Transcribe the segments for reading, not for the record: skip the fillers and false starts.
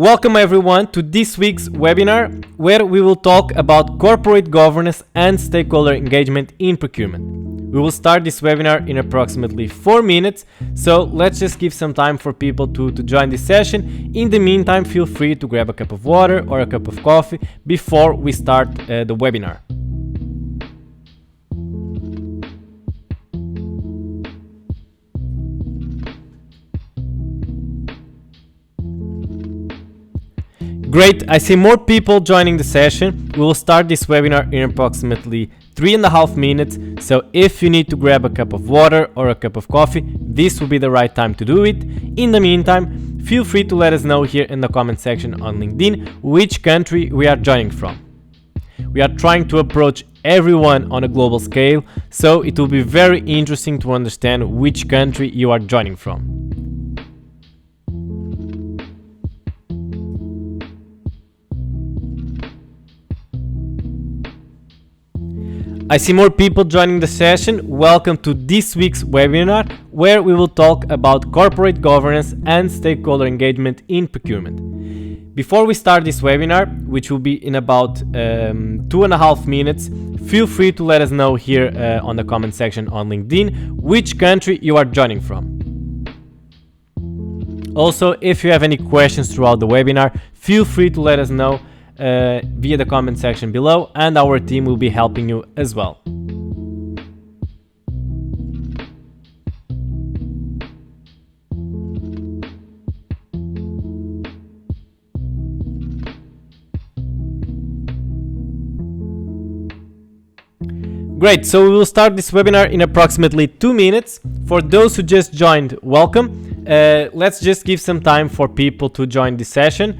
Welcome everyone to this week's webinar where we will talk about corporate governance and stakeholder engagement in procurement. We will start this webinar in approximately 4 minutes, so let's just give some time for people to join this session. In the meantime, feel free to grab a cup of water or a cup of coffee before we start the webinar. Great, I see more people joining the session. We will start this webinar in approximately 3.5 minutes, so if you need to grab a cup of water or a cup of coffee, this will be the right time to do it. In the meantime, feel free to let us know here in the comment section on LinkedIn which country we are joining from. We are trying to approach everyone on a global scale, so it will be very interesting to understand which country you are joining from. I see more people joining the session. Welcome to this week's webinar where we will talk about corporate governance and stakeholder engagement in procurement. Before we start this webinar, which will be in about 2.5 minutes, feel free to let us know here on the comment section on LinkedIn which country you are joining from. Also, if you have any questions throughout the webinar, feel free to let us know via the comment section below, and our team will be helping you as well. Great, so we will start this webinar in approximately 2 minutes. For those who just joined, welcome. Let's just give some time for people to join this session.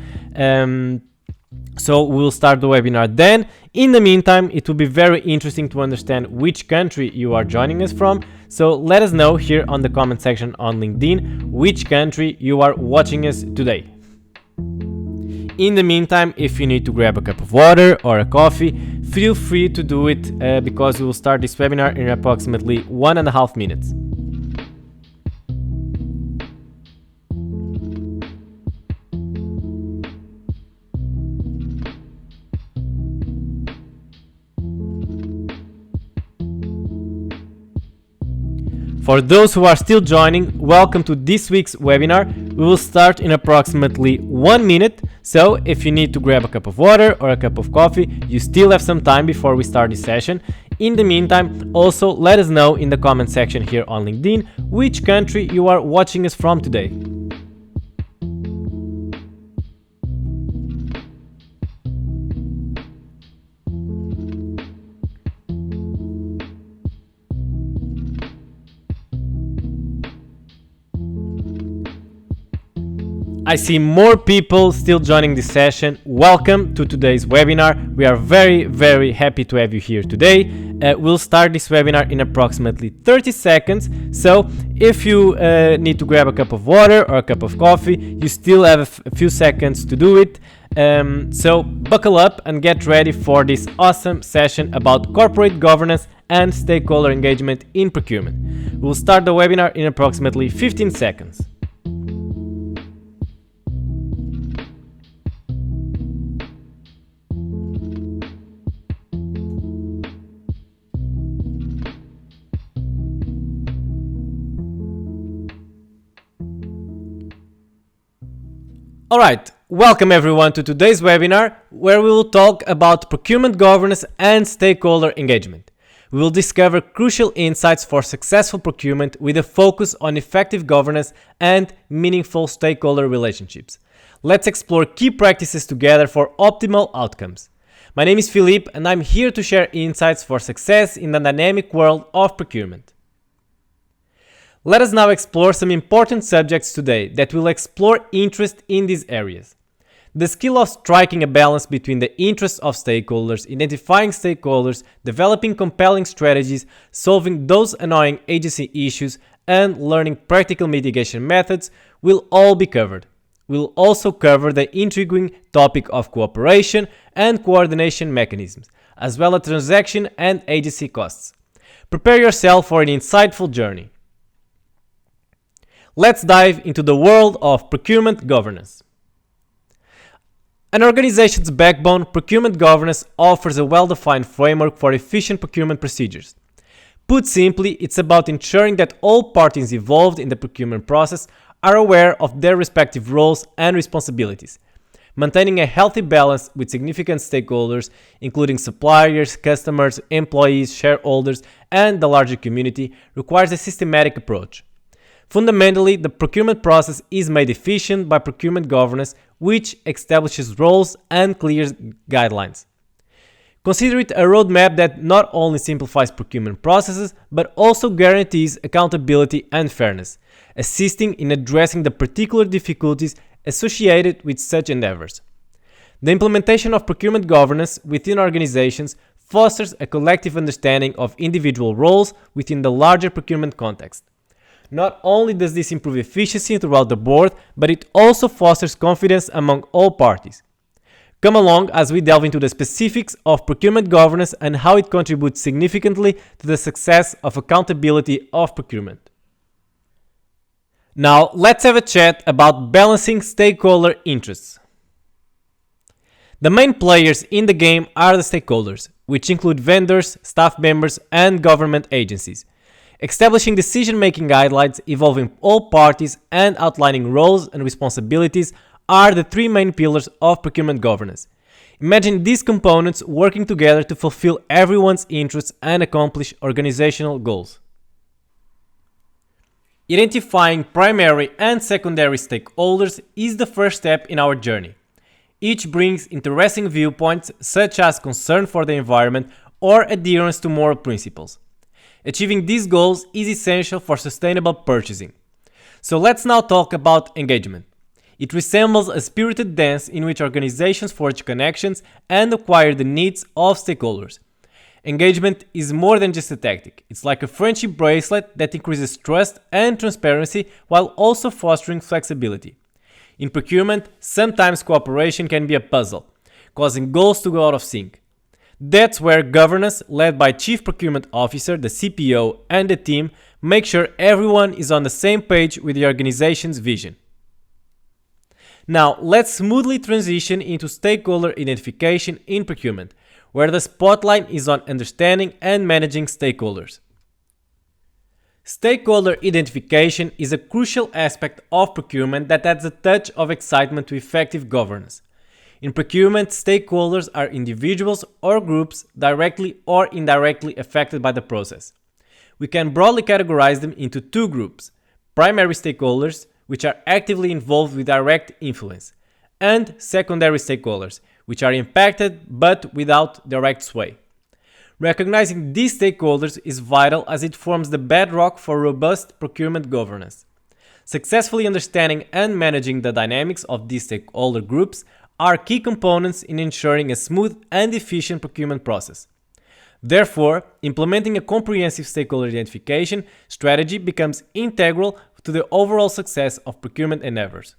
So we'll start the webinar then. In the meantime, it will be very interesting to understand which country you are joining us from. So let us know here on the comment section on LinkedIn which country you are watching us today. In the meantime, if you need to grab a cup of water or a coffee, feel free to do it because we will start this webinar in approximately 1.5 minutes. For those who are still joining, welcome to this week's webinar. We will start in approximately 1 minute, so if you need to grab a cup of water or a cup of coffee, you still have some time before we start this session. In the meantime, also let us know in the comment section here on LinkedIn which country you are watching us from today. I see more people still joining this session. Welcome to today's webinar. We are very happy to have you here today. We'll start this webinar in approximately 30 seconds. So if you need to grab a cup of water or a cup of coffee, you still have a few seconds to do it. So buckle up and get ready for this awesome session about corporate governance and stakeholder engagement in procurement. We'll start the webinar in approximately 15 seconds. Alright, welcome everyone to today's webinar where we will talk about procurement governance and stakeholder engagement. We will discover crucial insights for successful procurement with a focus on effective governance and meaningful stakeholder relationships. Let's explore key practices together for optimal outcomes. My name is Philippe and I'm here to share insights for success in the dynamic world of procurement. Let us now explore some important subjects today that will explore interest in these areas. The skill of striking a balance between the interests of stakeholders, identifying stakeholders, developing compelling strategies, solving those annoying agency issues, and learning practical mitigation methods will all be covered. We'll also cover the intriguing topic of cooperation and coordination mechanisms, as well as transaction and agency costs. Prepare yourself for an insightful journey. Let's dive into the world of procurement governance. An organization's backbone, procurement governance, offers a well-defined framework for efficient procurement procedures. Put simply, it's about ensuring that all parties involved in the procurement process are aware of their respective roles and responsibilities. Maintaining a healthy balance with significant stakeholders, including suppliers, customers, employees, shareholders, and the larger community, requires a systematic approach. Fundamentally, the procurement process is made efficient by procurement governance, which establishes roles and clear guidelines. Consider it a roadmap that not only simplifies procurement processes, but also guarantees accountability and fairness, assisting in addressing the particular difficulties associated with such endeavors. The implementation of procurement governance within organizations fosters a collective understanding of individual roles within the larger procurement context. Not only does this improve efficiency throughout the board, but it also fosters confidence among all parties. Come along as we delve into the specifics of procurement governance and how it contributes significantly to the success of accountability of procurement. Now, let's have a chat about balancing stakeholder interests. The main players in the game are the stakeholders, which include vendors, staff members, and government agencies. Establishing decision-making guidelines involving all parties and outlining roles and responsibilities are the three main pillars of procurement governance. Imagine these components working together to fulfill everyone's interests and accomplish organizational goals. Identifying primary and secondary stakeholders is the first step in our journey. Each brings interesting viewpoints such as concern for the environment or adherence to moral principles. Achieving these goals is essential for sustainable purchasing. So let's now talk about engagement. It resembles a spirited dance in which organizations forge connections and acquire the needs of stakeholders. Engagement is more than just a tactic. It's like a friendship bracelet that increases trust and transparency while also fostering flexibility. In procurement, sometimes cooperation can be a puzzle, causing goals to go out of sync. That's where governance, led by Chief Procurement Officer, the CPO, and the team, make sure everyone is on the same page with the organization's vision. Now, let's smoothly transition into stakeholder identification in procurement, where the spotlight is on understanding and managing stakeholders. Stakeholder identification is a crucial aspect of procurement that adds a touch of excitement to effective governance. In procurement, stakeholders are individuals or groups directly or indirectly affected by the process. We can broadly categorize them into two groups: primary stakeholders, which are actively involved with direct influence, and secondary stakeholders, which are impacted but without direct sway. Recognizing these stakeholders is vital as it forms the bedrock for robust procurement governance. Successfully understanding and managing the dynamics of these stakeholder groups are key components in ensuring a smooth and efficient procurement process. Therefore, implementing a comprehensive stakeholder identification strategy becomes integral to the overall success of procurement endeavors.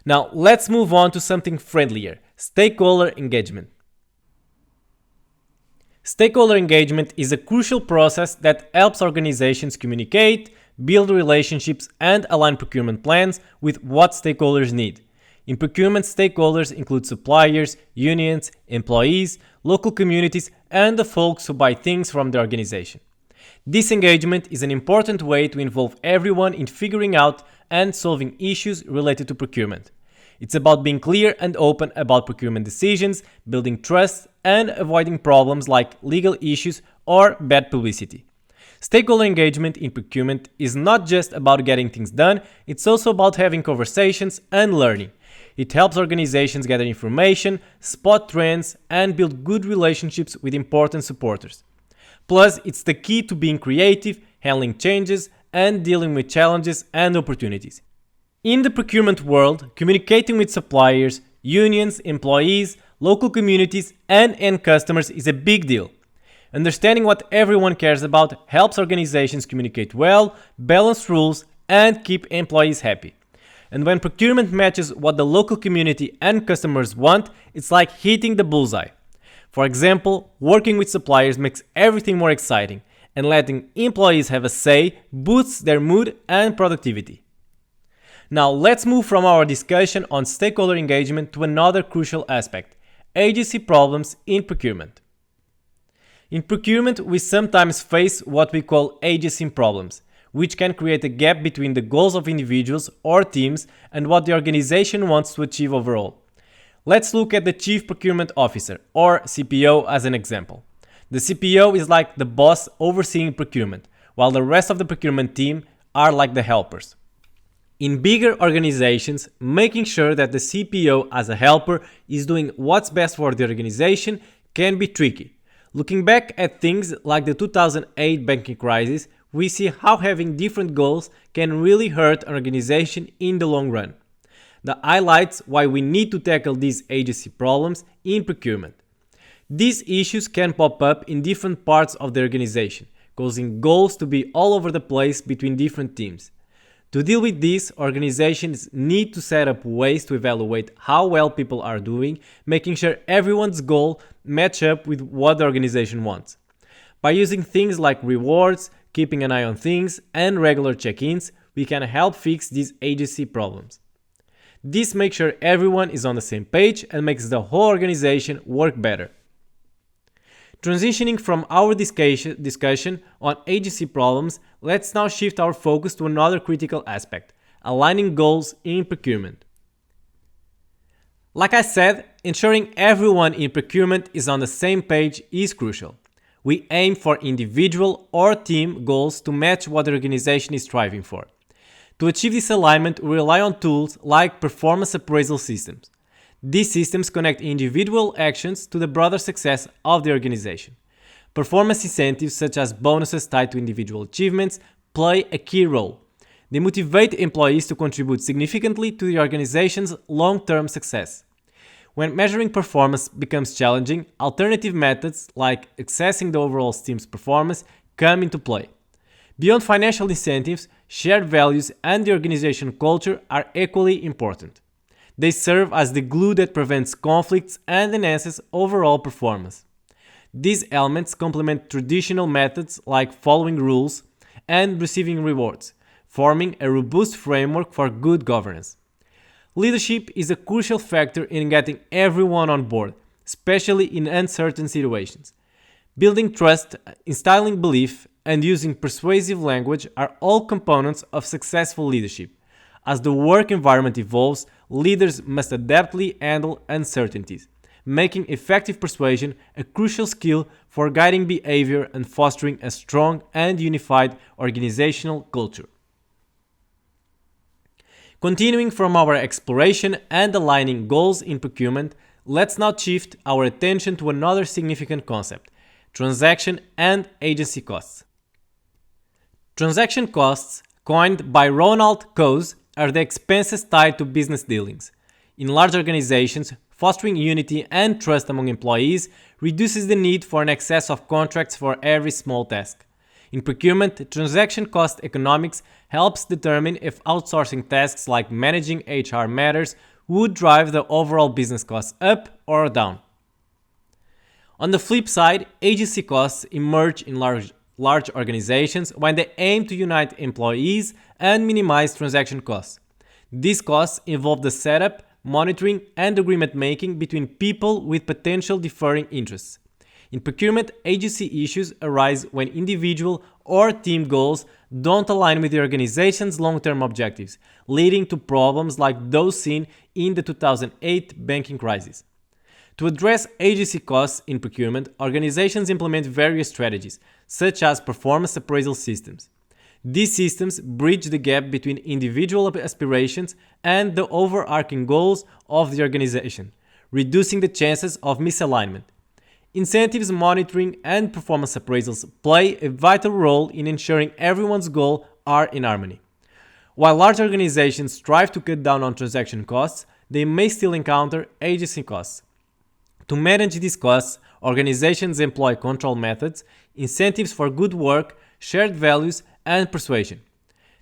Now, let's move on to something friendlier: stakeholder engagement. Stakeholder engagement is a crucial process that helps organizations communicate, build relationships, and align procurement plans with what stakeholders need. In procurement, stakeholders include suppliers, unions, employees, local communities, and the folks who buy things from the organization. This engagement is an important way to involve everyone in figuring out and solving issues related to procurement. It's about being clear and open about procurement decisions, building trust, and avoiding problems like legal issues or bad publicity. Stakeholder engagement in procurement is not just about getting things done, it's also about having conversations and learning. It helps organizations gather information, spot trends, and build good relationships with important supporters. Plus, it's the key to being creative, handling changes, and dealing with challenges and opportunities. In the procurement world, communicating with suppliers, unions, employees, local communities, and end customers is a big deal. Understanding what everyone cares about helps organizations communicate well, balance rules, and keep employees happy. And when procurement matches what the local community and customers want, it's like hitting the bullseye. For example, working with suppliers makes everything more exciting, and letting employees have a say boosts their mood and productivity. Now let's move from our discussion on stakeholder engagement to another crucial aspect: agency problems in procurement. In procurement, we sometimes face what we call agency problems, which can create a gap between the goals of individuals or teams and what the organization wants to achieve overall. Let's look at the Chief Procurement Officer, or CPO, as an example. The CPO is like the boss overseeing procurement, while the rest of the procurement team are like the helpers. In bigger organizations, making sure that the CPO as a helper is doing what's best for the organization can be tricky. Looking back at things like the 2008 banking crisis, we see how having different goals can really hurt an organization in the long run. That highlights why we need to tackle these agency problems in procurement. These issues can pop up in different parts of the organization, causing goals to be all over the place between different teams. To deal with this, organizations need to set up ways to evaluate how well people are doing, making sure everyone's goal match up with what the organization wants. By using things like rewards, keeping an eye on things, and regular check-ins, we can help fix these agency problems. This makes sure everyone is on the same page and makes the whole organization work better. Transitioning from our discussion on agency problems, let's now shift our focus to another critical aspect: aligning goals in procurement. Like I said, ensuring everyone in procurement is on the same page is crucial. We aim for individual or team goals to match what the organization is striving for. To achieve this alignment, we rely on tools like performance appraisal systems. These systems connect individual actions to the broader success of the organization. Performance incentives, such as bonuses tied to individual achievements, play a key role. They motivate employees to contribute significantly to the organization's long-term success. When measuring performance becomes challenging, alternative methods like assessing the overall team's performance come into play. Beyond financial incentives, shared values and the organization culture are equally important. They serve as the glue that prevents conflicts and enhances overall performance. These elements complement traditional methods like following rules and receiving rewards, forming a robust framework for good governance. Leadership is a crucial factor in getting everyone on board, especially in uncertain situations. Building trust, instilling belief, and using persuasive language are all components of successful leadership. As the work environment evolves, leaders must adeptly handle uncertainties, making effective persuasion a crucial skill for guiding behavior and fostering a strong and unified organizational culture. Continuing from our exploration and aligning goals in procurement, let's now shift our attention to another significant concept: transaction and agency costs. Transaction costs, coined by Ronald Coase, are the expenses tied to business dealings. In large organizations, fostering unity and trust among employees reduces the need for an excess of contracts for every small task. In procurement, transaction cost economics helps determine if outsourcing tasks like managing HR matters would drive the overall business costs up or down. On the flip side, agency costs emerge in large organizations when they aim to unite employees and minimize transaction costs. These costs involve the setup, monitoring, and agreement making between people with potential differing interests. In procurement, agency issues arise when individual or team goals don't align with the organization's long-term objectives, leading to problems like those seen in the 2008 banking crisis. To address agency costs in procurement, organizations implement various strategies, such as performance appraisal systems. These systems bridge the gap between individual aspirations and the overarching goals of the organization, reducing the chances of misalignment. Incentives monitoring and performance appraisals play a vital role in ensuring everyone's goals are in harmony. While large organizations strive to cut down on transaction costs, they may still encounter agency costs. To manage these costs, organizations employ control methods, incentives for good work, shared values, and persuasion.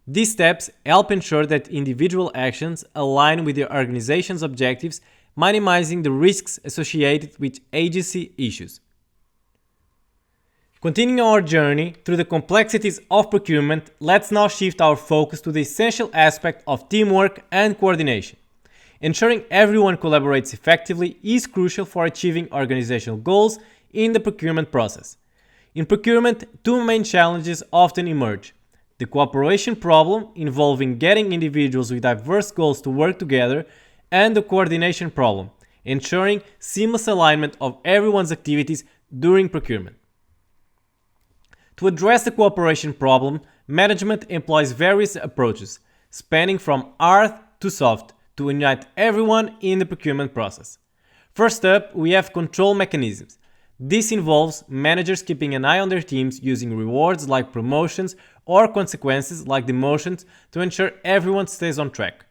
These steps help ensure that individual actions align with the organization's objectives, minimizing the risks associated with agency issues. Continuing our journey through the complexities of procurement, let's now shift our focus to the essential aspect of teamwork and coordination. Ensuring everyone collaborates effectively is crucial for achieving organizational goals in the procurement process. In procurement, two main challenges often emerge: the cooperation problem, involving getting individuals with diverse goals to work together, and the coordination problem, ensuring seamless alignment of everyone's activities during procurement. To address the cooperation problem, management employs various approaches, spanning from hard to soft, to unite everyone in the procurement process. First up, we have control mechanisms. This involves managers keeping an eye on their teams, using rewards like promotions or consequences like demotions to ensure everyone stays on track.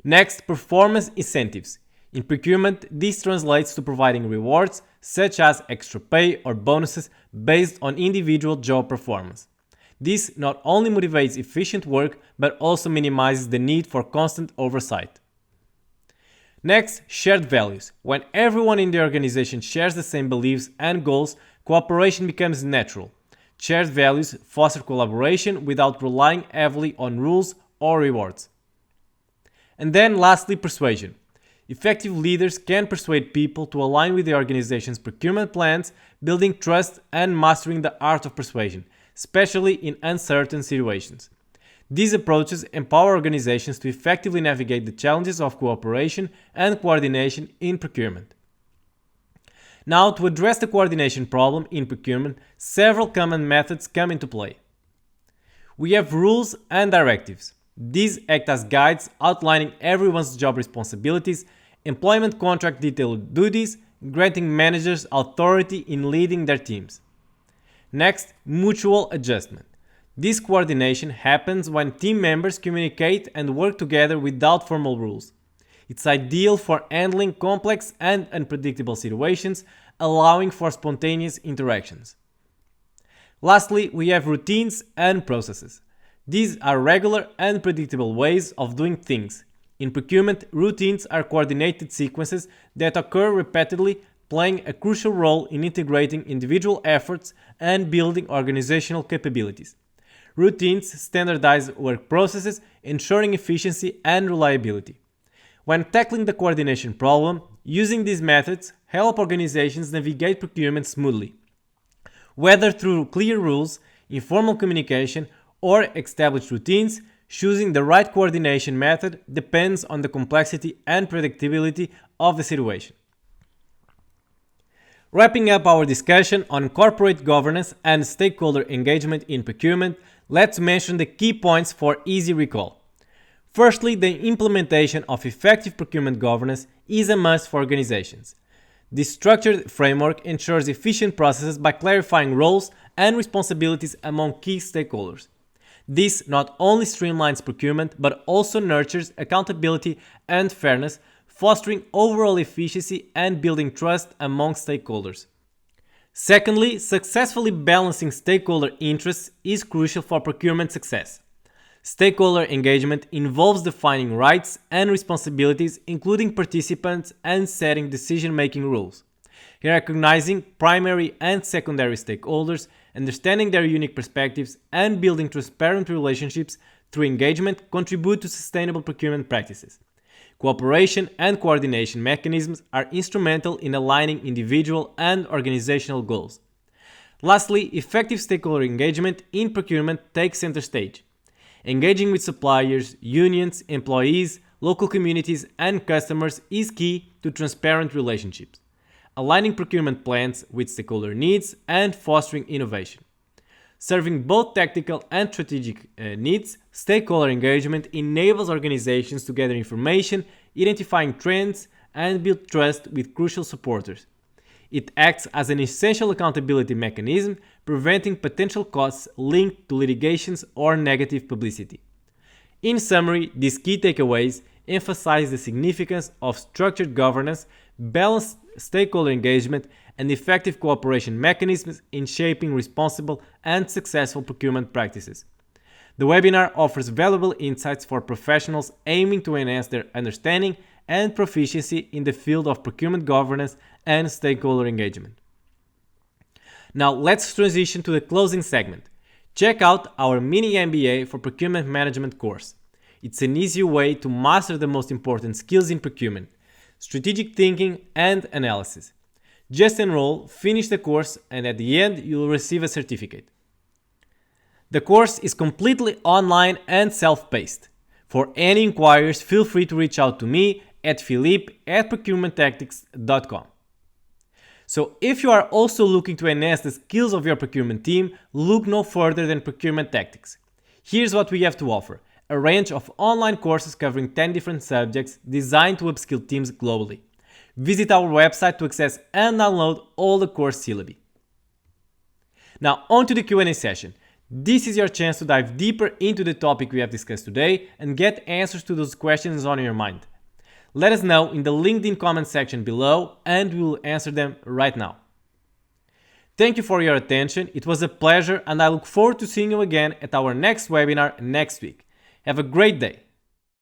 Next, performance incentives. In procurement, this translates to providing rewards such as extra pay or bonuses based on individual job performance. This not only motivates efficient work, but also minimizes the need for constant oversight. Next, shared values. When everyone in the organization shares the same beliefs and goals, cooperation becomes natural. Shared values foster collaboration without relying heavily on rules or rewards. And then lastly, persuasion. Effective leaders can persuade people to align with the organization's procurement plans, building trust and mastering the art of persuasion, especially in uncertain situations. These approaches empower organizations to effectively navigate the challenges of cooperation and coordination in procurement. Now, to address the coordination problem in procurement, several common methods come into play. We have rules and directives. These act as guides outlining everyone's job responsibilities, employment contract detailed duties, granting managers authority in leading their teams. Next, mutual adjustment. This coordination happens when team members communicate and work together without formal rules. It's ideal for handling complex and unpredictable situations, allowing for spontaneous interactions. Lastly, we have routines and processes. These are regular and predictable ways of doing things. In procurement, routines are coordinated sequences that occur repeatedly, playing a crucial role in integrating individual efforts and building organizational capabilities. Routines standardize work processes, ensuring efficiency and reliability. When tackling the coordination problem, using these methods help organizations navigate procurement smoothly. Whether through clear rules, informal communication, or established routines, choosing the right coordination method depends on the complexity and predictability of the situation. Wrapping up our discussion on corporate governance and stakeholder engagement in procurement, let's mention the key points for easy recall. Firstly, the implementation of effective procurement governance is a must for organizations. This structured framework ensures efficient processes by clarifying roles and responsibilities among key stakeholders. This not only streamlines procurement, but also nurtures accountability and fairness, fostering overall efficiency and building trust among stakeholders. Secondly, successfully balancing stakeholder interests is crucial for procurement success. Stakeholder engagement involves defining rights and responsibilities, including participants, and setting decision-making rules. Recognizing primary and secondary stakeholders, understanding their unique perspectives, and building transparent relationships through engagement contribute to sustainable procurement practices. Cooperation and coordination mechanisms are instrumental in aligning individual and organizational goals. Lastly, effective stakeholder engagement in procurement takes center stage. Engaging with suppliers, unions, employees, local communities, and customers is key to transparent relationships, aligning procurement plans with stakeholder needs and fostering innovation. Serving both tactical and strategic needs, stakeholder engagement enables organizations to gather information, identifying trends, and build trust with crucial supporters. It acts as an essential accountability mechanism, preventing potential costs linked to litigations or negative publicity. In summary, these key takeaways emphasize the significance of structured governance, balanced stakeholder engagement, and effective cooperation mechanisms in shaping responsible and successful procurement practices. The webinar offers valuable insights for professionals aiming to enhance their understanding and proficiency in the field of procurement governance and stakeholder engagement. Now let's transition to the closing segment. Check out our mini MBA for Procurement Management course. It's an easy way to master the most important skills in procurement, strategic thinking and analysis. Just enroll, finish the course, and at the end you will receive a certificate. The course is completely online and self-paced. For any inquiries, feel free to reach out to me at philippe@procurementtactics.com. So if you are also looking to enhance the skills of your procurement team, look no further than Procurement Tactics. Here's what we have to offer: a range of online courses covering 10 different subjects designed to upskill teams globally. Visit our website to access and download all the course syllabi. Now on to the Q&A session. This is your chance to dive deeper into the topic we have discussed today and get answers to those questions on your mind. Let us know in the LinkedIn comment section below and we will answer them right now. Thank you for your attention. It was a pleasure and I look forward to seeing you again at our next webinar next week. Have a great day.